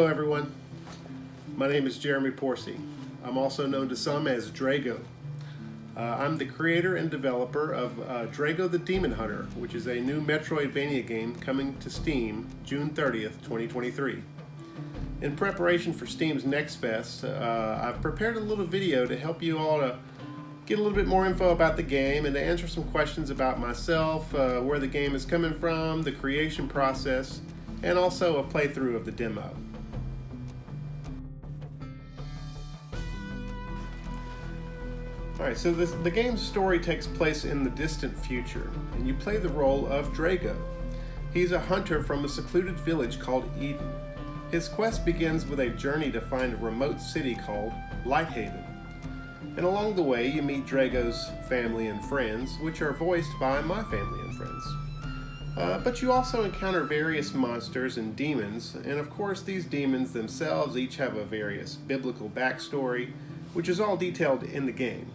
Hello everyone, my name is Jeremy Porsey. I'm also known to some as Jrago. I'm the creator and developer of Jrago The Demon Hunter, which is a new Metroidvania game coming to Steam June 30th, 2023. In preparation for Steam's Next Fest, I've prepared a little video to help you all to get a little bit more info about the game and to answer some questions about myself, where the game is coming from, the creation process, and also a playthrough of the demo. Alright, so the game's story takes place in the distant future, and you play the role of Jrago. He's a hunter from a secluded village called Eden. His quest begins with a journey to find a remote city called Lighthaven. And along the way, you meet Jrago's family and friends, which are voiced by my family and friends. But you also encounter various monsters and demons, and of course these demons themselves each have a various biblical backstory, which is all detailed in the game.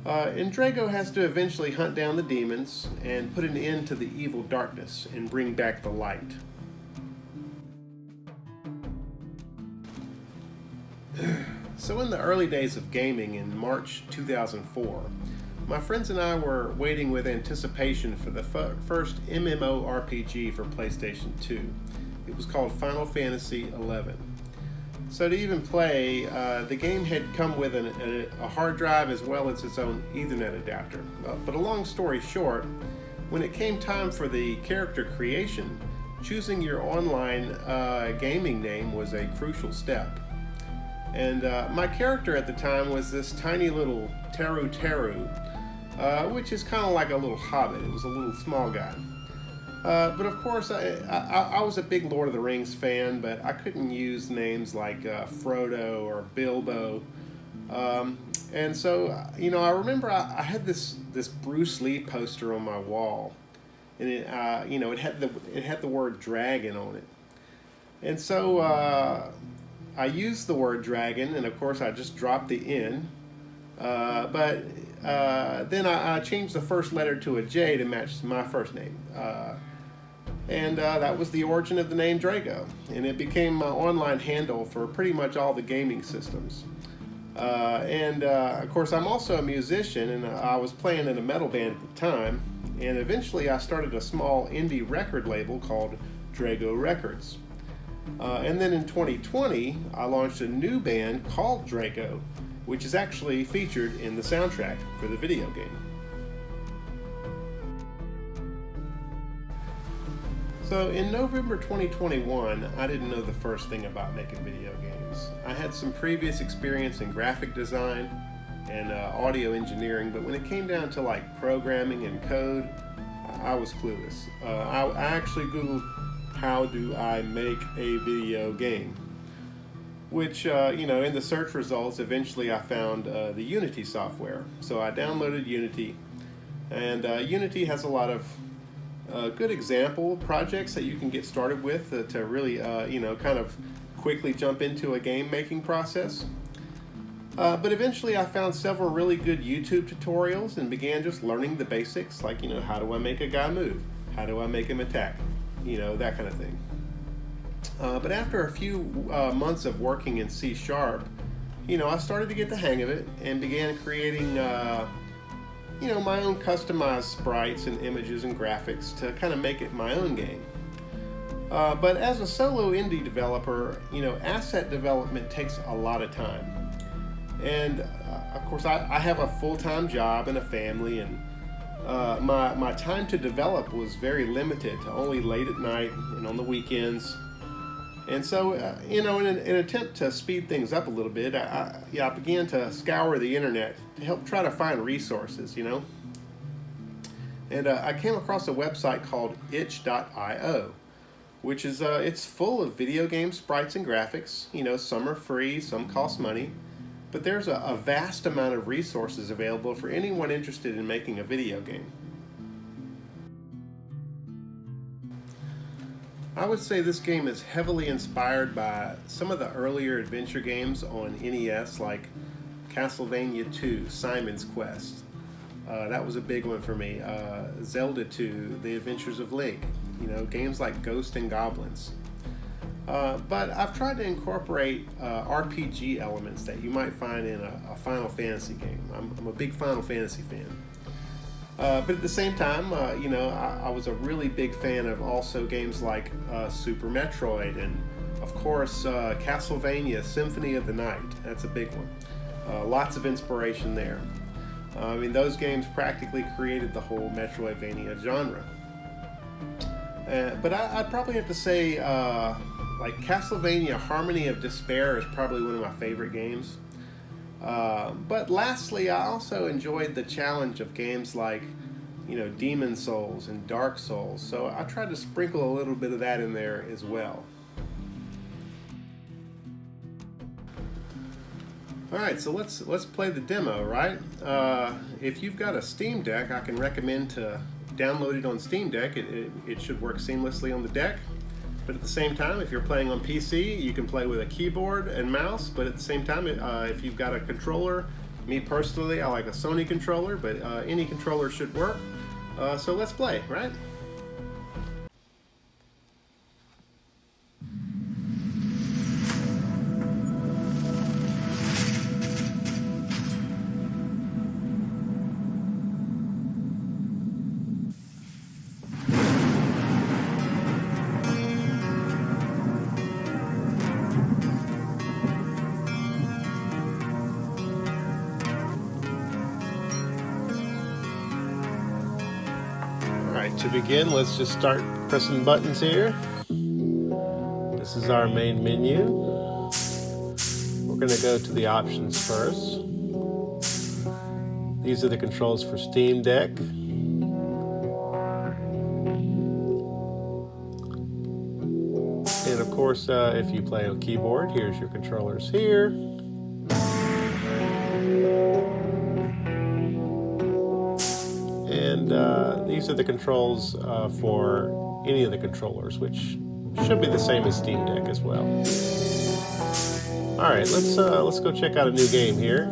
And Jrago has to eventually hunt down the demons and put an end to the evil darkness and bring back the light. So in the early days of gaming in March 2004, my friends and I were waiting with anticipation for the first MMORPG for PlayStation 2. It was called Final Fantasy XI. So to even play, the game had come with a hard drive as well as its own Ethernet adapter. But a long story short, when it came time for the character creation, choosing your online gaming name was a crucial step. And my character at the time was this tiny little Teru, which is kind of like a little hobbit. It was a little small guy. But of course, I was a big Lord of the Rings fan, but I couldn't use names like Frodo or Bilbo. And so, I remember I had this Bruce Lee poster on my wall, and it had the word dragon on it. And so I used the word dragon, and of course I just dropped the N. But then I changed the first letter to a J to match my first name. And that was the origin of the name Jrago. And it became my online handle for pretty much all the gaming systems. Of course, I'm also a musician, and I was playing in a metal band at the time. And eventually I started a small indie record label called Jrago Records. And then in 2020, I launched a new band called Jrago, which is actually featured in the soundtrack for the video game. So in November 2021, I didn't know the first thing about making video games. I had some previous experience in graphic design and audio engineering, but when it came down to like programming and code, I was clueless. I actually Googled, how do I make a video game? Which, in the search results, eventually I found the Unity software. So I downloaded Unity, and Unity has a lot of good example projects that you can get started with to really, kind of quickly jump into a game making process. But eventually I found several really good YouTube tutorials and began just learning the basics, like, how do I make a guy move? How do I make him attack? That kind of thing. But after a few months of working in C#, I started to get the hang of it and began creating, my own customized sprites and images and graphics to kind of make it my own game. But as a solo indie developer, asset development takes a lot of time. And of course, I have a full-time job and a family, and my time to develop was very limited to only late at night and on the weekends. And so, in an attempt to speed things up a little bit, I began to scour the internet to help try to find resources, And I came across a website called itch.io, which is, it's full of video game sprites and graphics. Some are free, some cost money. But there's a vast amount of resources available for anyone interested in making a video game. I would say this game is heavily inspired by some of the earlier adventure games on NES, like Castlevania 2, Simon's Quest. That was a big one for me. Zelda 2, The Adventures of Link. Games like Ghosts and Goblins. But I've tried to incorporate RPG elements that you might find in a Final Fantasy game. I'm a big Final Fantasy fan. But at the same time, I was a really big fan of also games like Super Metroid and, of course, Castlevania Symphony of the Night. That's a big one. Lots of inspiration there. I mean, those games practically created the whole Metroidvania genre. But I'd probably have to say, like Castlevania Harmony of Despair is probably one of my favorite games. But lastly, I also enjoyed the challenge of games like, Demon Souls and Dark Souls. So I tried to sprinkle a little bit of that in there as well. Alright, so let's play the demo, right? If you've got a Steam Deck, I can recommend to download it on Steam Deck. It should work seamlessly on the deck. But at the same time, if you're playing on PC, you can play with a keyboard and mouse. But at the same time, if you've got a controller, me personally, I like a Sony controller, but any controller should work. So let's play, right? To begin, let's just start pressing buttons here. This is our main menu. We're going to go to the options first. These are the controls for Steam Deck. And of course, if you play on keyboard, here's your controllers here. And these are the controls for any of the controllers, which should be the same as Steam Deck as well. All right, let's go check out a new game here.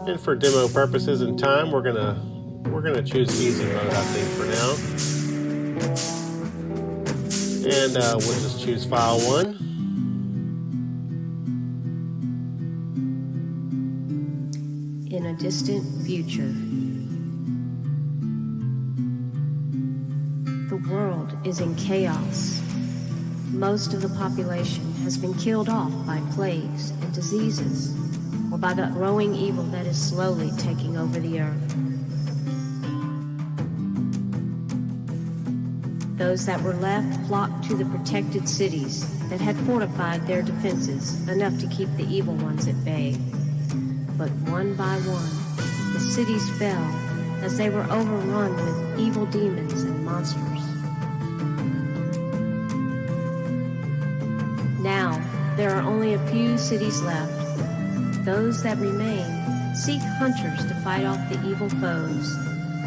And for demo purposes and time, we're gonna choose easy mode, I think, for now. And we'll just choose file 1. In a distant future, the world is in chaos. Most of the population has been killed off by plagues and diseases, or by the growing evil that is slowly taking over the earth. Those that were left flocked to the protected cities that had fortified their defenses enough to keep the evil ones at bay. But one by one, the cities fell as they were overrun with evil demons and monsters. Now, there are only a few cities left. Those that remain seek hunters to fight off the evil foes.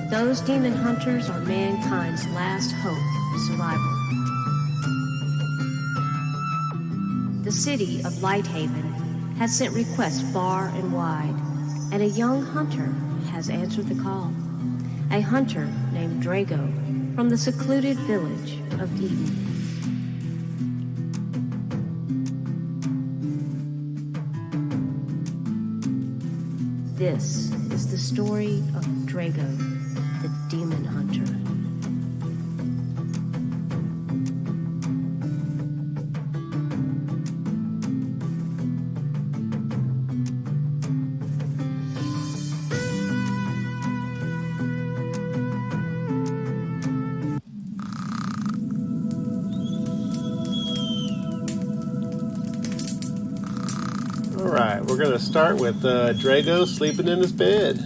Those demon hunters are mankind's last hope of survival. The city of Lighthaven has sent requests far and wide, and a young hunter has answered the call. A hunter named Jrago from the secluded village of Eden. This is the story of Jrago the Demon Hunter. Alright, we're going to start with Jrago sleeping in his bed.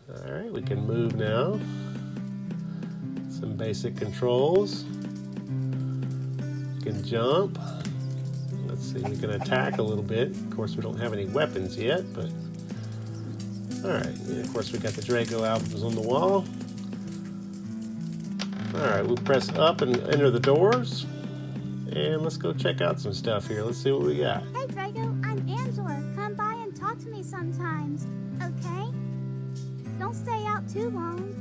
Alright, we can move now. Some basic controls. We can jump. Let's see, we can attack a little bit. Of course, we don't have any weapons yet, but... Alright, and of course we got the Jrago albums on the wall. Alright, we'll press up and enter the doors. And let's go check out some stuff here. Let's see what we got. Hey, Jrago, I'm Angela. Come by and talk to me sometimes, okay? Don't stay out too long.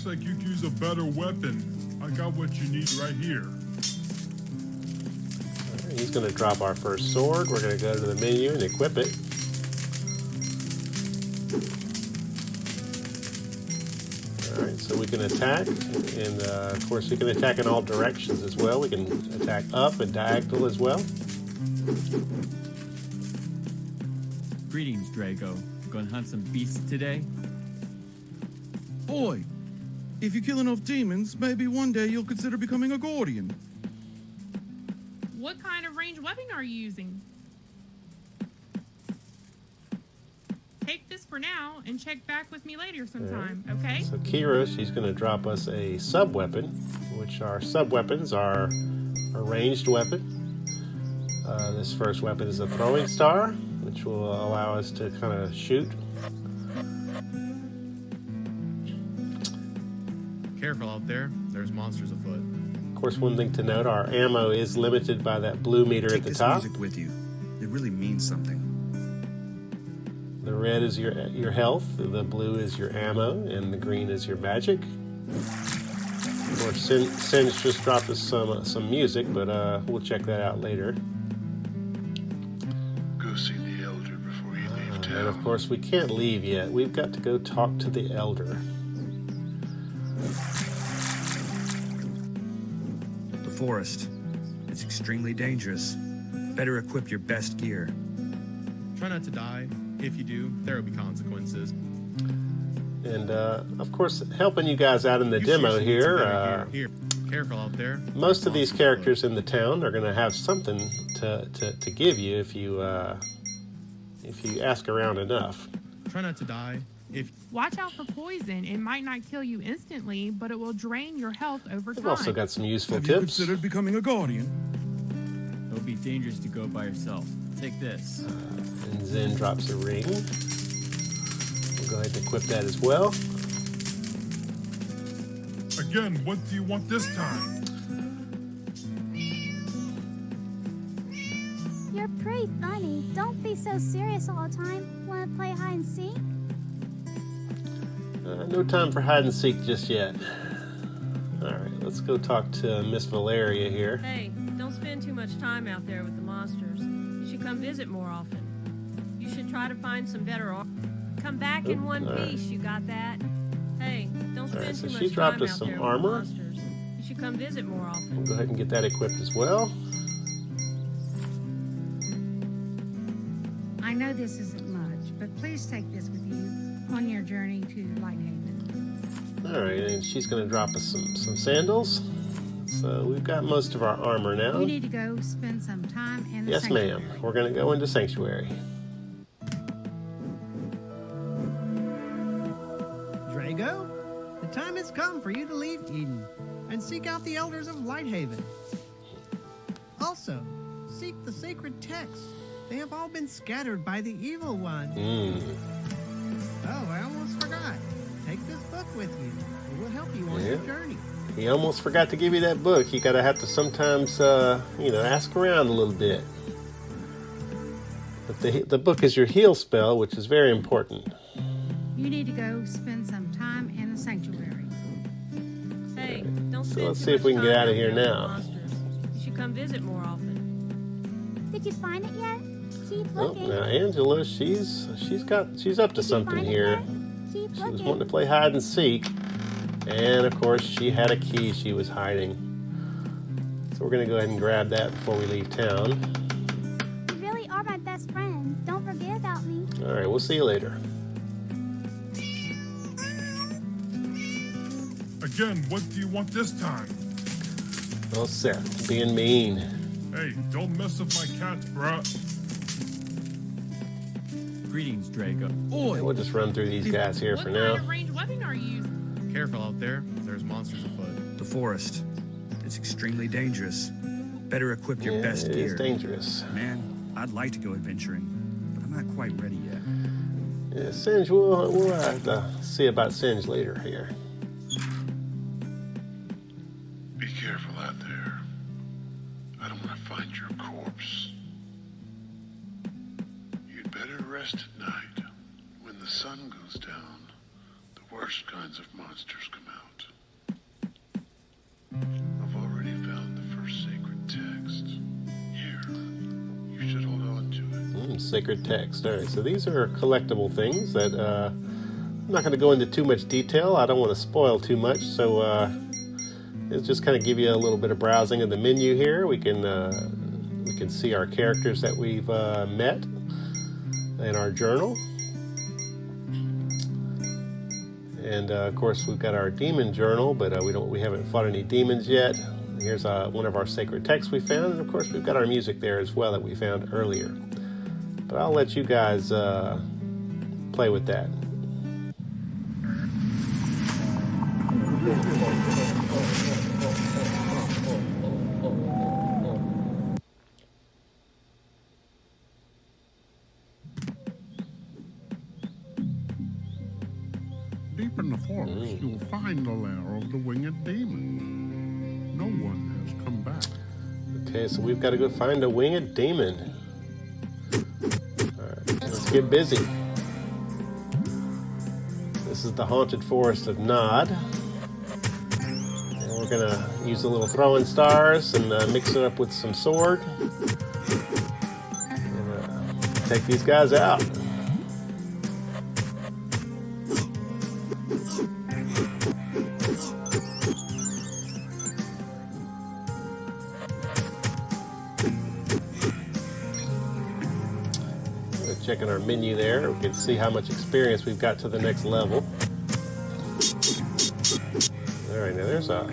Looks like you could use a better weapon. I got what you need right here. Right, he's going to drop our first sword. We're going to go to the menu and equip it. Alright, so we can attack, and of course we can attack in all directions as well. We can attack up and diagonal as well. Greetings, Jrago. Gonna hunt some beasts today? Oi! If you kill enough demons, maybe one day you'll consider becoming a guardian. What kind of ranged weapon are you using? Take this for now and check back with me later sometime, okay? So Kira, she's going to drop us a sub-weapon, which our sub-weapons are a ranged weapon. This first weapon is a throwing star, which will allow us to kind of shoot. Careful out there. There's monsters afoot. Of course, one thing to note, our ammo is limited by that blue meter at the top. Take this music with you. It really means something. The red is your health, the blue is your ammo, and the green is your magic. Of course, Singe just dropped us some music, but we'll check that out later. Go see the elder before you leave town. And of course, we can't leave yet. We've got to go talk to the elder. The forest. It's extremely dangerous. Better equip your best gear. Try not to die. If you do, there will be consequences. And of course, helping you guys out in the demo here. Here. Careful out there. Most of these characters in the town are going to have something to give you if you ask around enough. Try not to die. Watch out for poison. It might not kill you instantly, but it will drain your health over time. We've also got some useful Have you tips. considered becoming a guardian? It'll be dangerous to go by yourself. Take this. And Zen drops a ring. We'll go ahead and equip that as well. Again, what do you want this time? You're pretty funny. Don't be so serious all the time. Want to play hide and seek? No time for hide and seek just yet. Alright, let's go talk to Miss Valeria here. Hey, don't spend too much time out there with the monsters. You should come visit more often. You should try to find some better come back in one piece, you got that? Hey, don't spend too much she dropped time us out some there armor. with the monsters. You should come visit more often. We'll go ahead and get that equipped as well. I know this isn't much, but please take this with you on your journey to Lighthaven. Alright, and she's going to drop us some sandals. So we've got most of our armor now. You need to go spend some time in the Yes, sanctuary. ma'am. We're going to go into Sanctuary. Jrago, the time has come for you to leave Eden and seek out the elders of Lighthaven. Also, seek the sacred texts. They have all been scattered by the evil one. Oh, I almost forgot. Take this book with you. It will help you on your journey. He almost forgot to give you that book. You gotta have to sometimes, ask around a little bit. But the book is your heal spell, which is very important. You need to go spend some time in the sanctuary. Hey, don't spend So let's too see if much we can get time out of here there with the now. monsters. You should come visit more often. Did you find it yet? Keep Oh, looking. now Angela, she's up to something Find it here. yet? Keep She was looking. wanting to play hide and seek, and of course she had a key she was hiding. So we're gonna go ahead and grab that before we leave town. You really are my best friend. Don't forget about me. All right, we'll see you later. Again, what do you want this time? Well, Seth, being mean. Hey, don't mess up my cats, bruh. Greetings, Jrago. Oi! We'll just run through these guys here What for kind now. of ranged weapon are you using? Careful out there. There's monsters afoot. The forest. It's extremely dangerous. Better equip your best it gear. is dangerous. Man, I'd like to go adventuring, but I'm not quite ready yet. Yeah, Singe, we'll have to see about Singe later here. Be careful out there. I don't want to find your corpse. You'd better rest at night. When the sun goes down, the worst kinds of monsters come out. I've already found the first sacred text. Here, you should hold on to it. Sacred text. All right, so these are collectible things that I'm not going to go into too much detail. I don't want to spoil too much, so it's just kind of give you a little bit of browsing of the menu here. We can see our characters that we've met in our journal. And of course we've got our demon journal, but we haven't fought any demons yet. Here's one of our sacred texts we found, and of course we've got our music there as well that we found earlier. But I'll let you guys play with that. Deep in the forest, you'll find the lair of the winged demon. No one has come back. Okay, so we've got to go find a winged demon. Alright, let's get busy. This is the haunted forest of Nod. And we're going to use a little throwing stars and mix it up with some sword. And take these guys out. Checking our menu there, we can see how much experience we've got to the next level. Alright, now there's a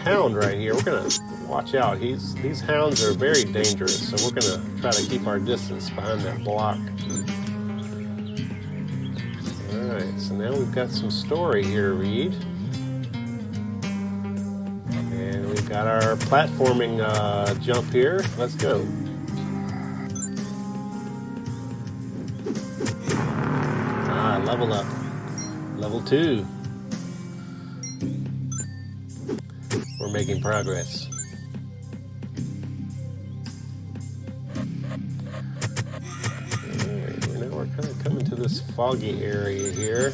hound right here. We're going to watch out. These hounds are very dangerous, so we're going to try to keep our distance behind that block. Alright, so now we've got some story here to read. And we've got our platforming jump here. Let's go. Level up. Level 2. We're making progress. Alright, now we're kind of coming to this foggy area here.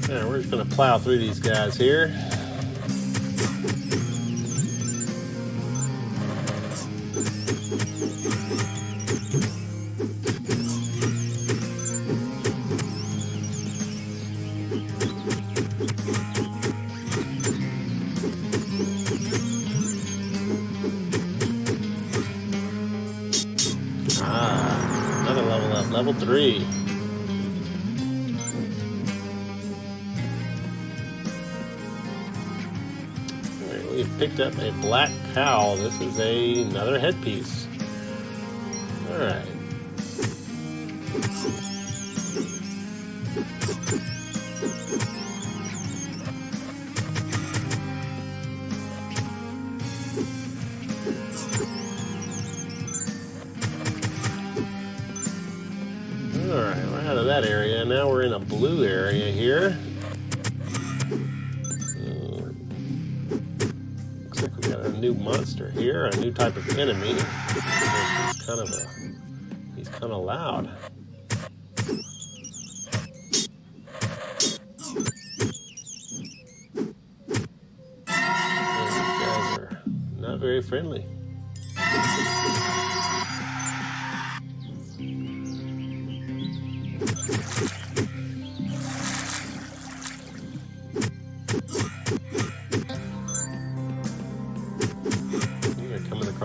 Yeah, we're just going to plow through these guys here. Another level up, level 3. We've picked up a black cowl. This is another headpiece. Alright. Alright, we're out of that area. Now we're in a blue area here. New monster here, a new type of enemy. He's kind of loud. And these guys are not very friendly.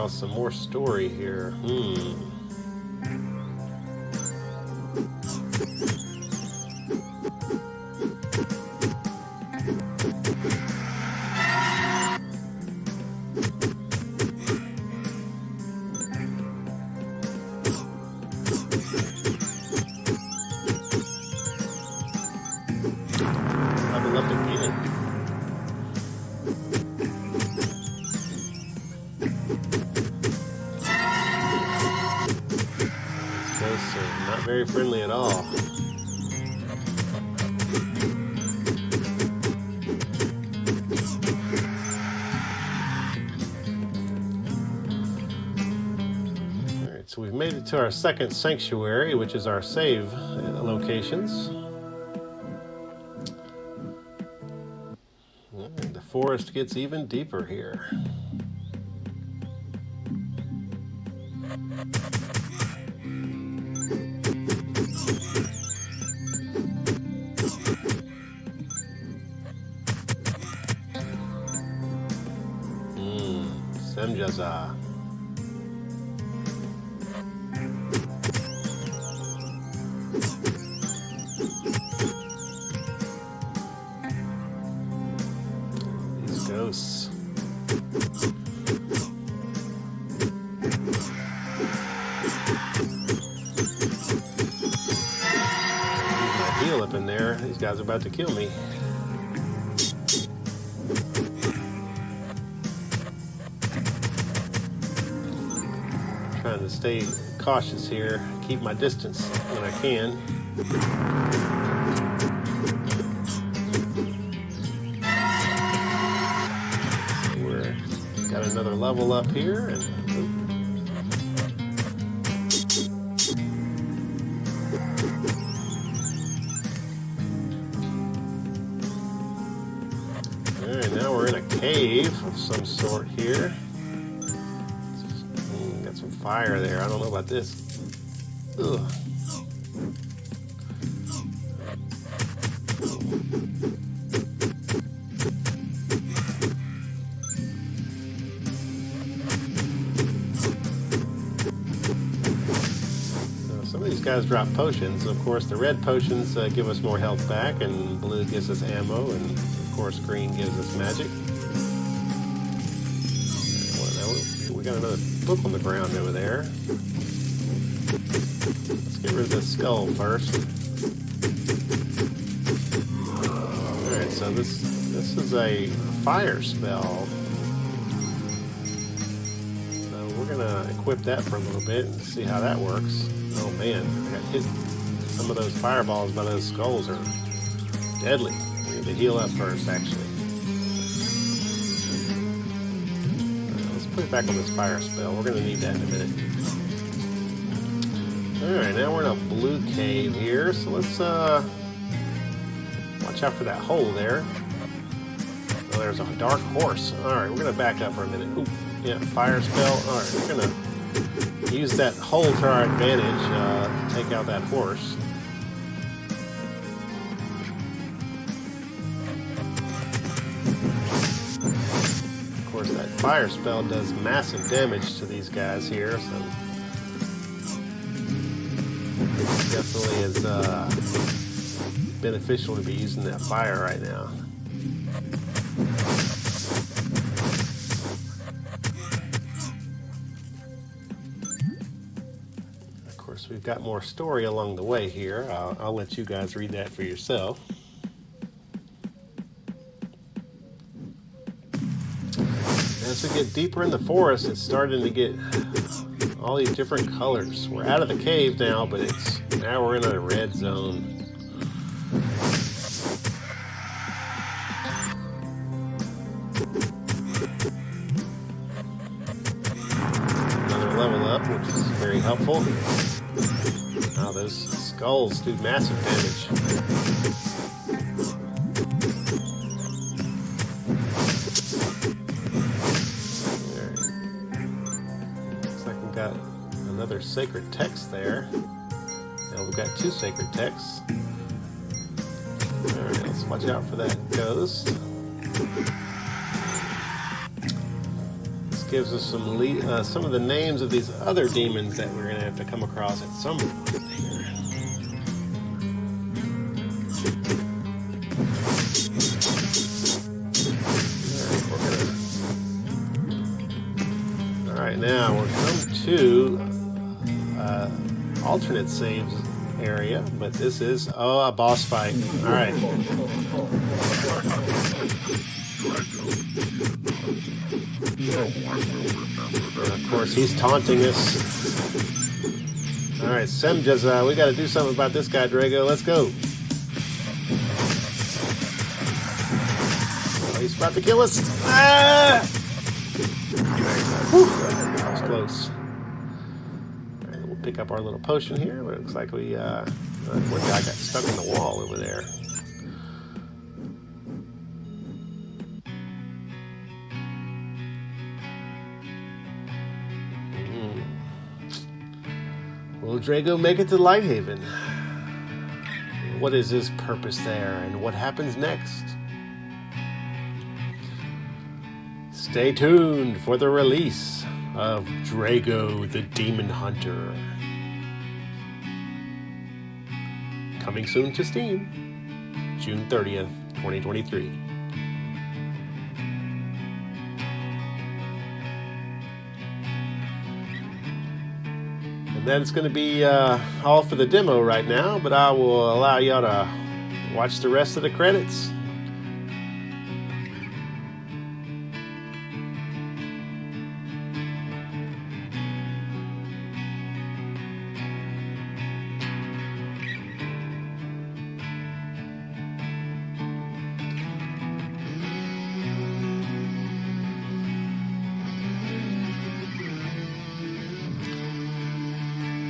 Some more story here. Level up again. ghosts are not very friendly at all. Alright, so we've made it to our second sanctuary, which is our save locations. And the forest gets even deeper here. Semjaza. These ghosts. My heel up in there. These guys are about to kill me. Trying to stay cautious here, keep my distance when I can. We've got another level up here, and all right, now we're in a cave of some sort here. Some fire there. I don't know about this. Ugh. So some of these guys drop potions. Of course, the red potions give us more health back, and blue gives us ammo, and of course, green gives us magic. We got another book on the ground over there. Let's get rid of this skull first. Alright, so this is a fire spell. So we're gonna equip that for a little bit and see how that works. Oh man, I got hit. Some of those fireballs by those skulls are deadly. We need to heal up first, actually. Put it back on this fire spell. We're going to need that in a minute. Alright, now we're in a blue cave here, so let's watch out for that hole there. Oh, there's a dark horse. Alright, we're going to back up for a minute. Ooh, yeah, fire spell. Alright, we're going to use that hole to our advantage to take out that horse. That fire spell does massive damage to these guys here, so it definitely is beneficial to be using that fire right now. Of course, we've got more story along the way here. I'll let you guys read that for yourself. As we get deeper in the forest, it's starting to get all these different colors. We're out of the cave now, but now we're in a red zone. Another level up, which is very helpful. Now those skulls do massive damage. Got another sacred text there. Now we've got two sacred texts. Alright, let's watch out for that ghost. This gives us some of the names of these other demons that we're going to have to come across at some point here. Alright, now we're come to alternate saves area, but this is a boss fight. Alright. And of course, he's taunting us. All right, Semjas, we got to do something about this guy, Jrago. Let's go. Oh, he's about to kill us. Ah! Whew. That was close. All right, we'll pick up our little potion here. It looks like we, poor guy got stuck in the wall over there. Will Jrago make it to Lighthaven? What is his purpose there, and what happens next? Stay tuned for the release of Jrago the Demon Hunter. Coming soon to Steam, June 30th, 2023. That's going to be all for the demo right now, but I will allow y'all to watch the rest of the credits.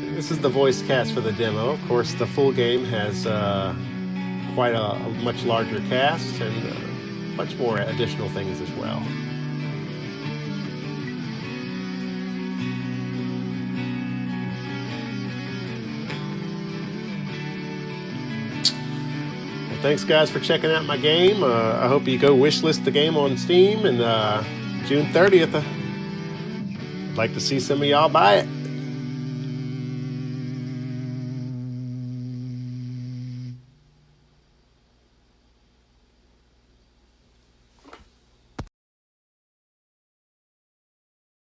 This is the voice cast for the demo. Of course, the full game has quite a much larger cast and much more additional things as well. Well, thanks, guys, for checking out my game. I hope you go wishlist the game on Steam, and June 30th, I'd like to see some of y'all buy it.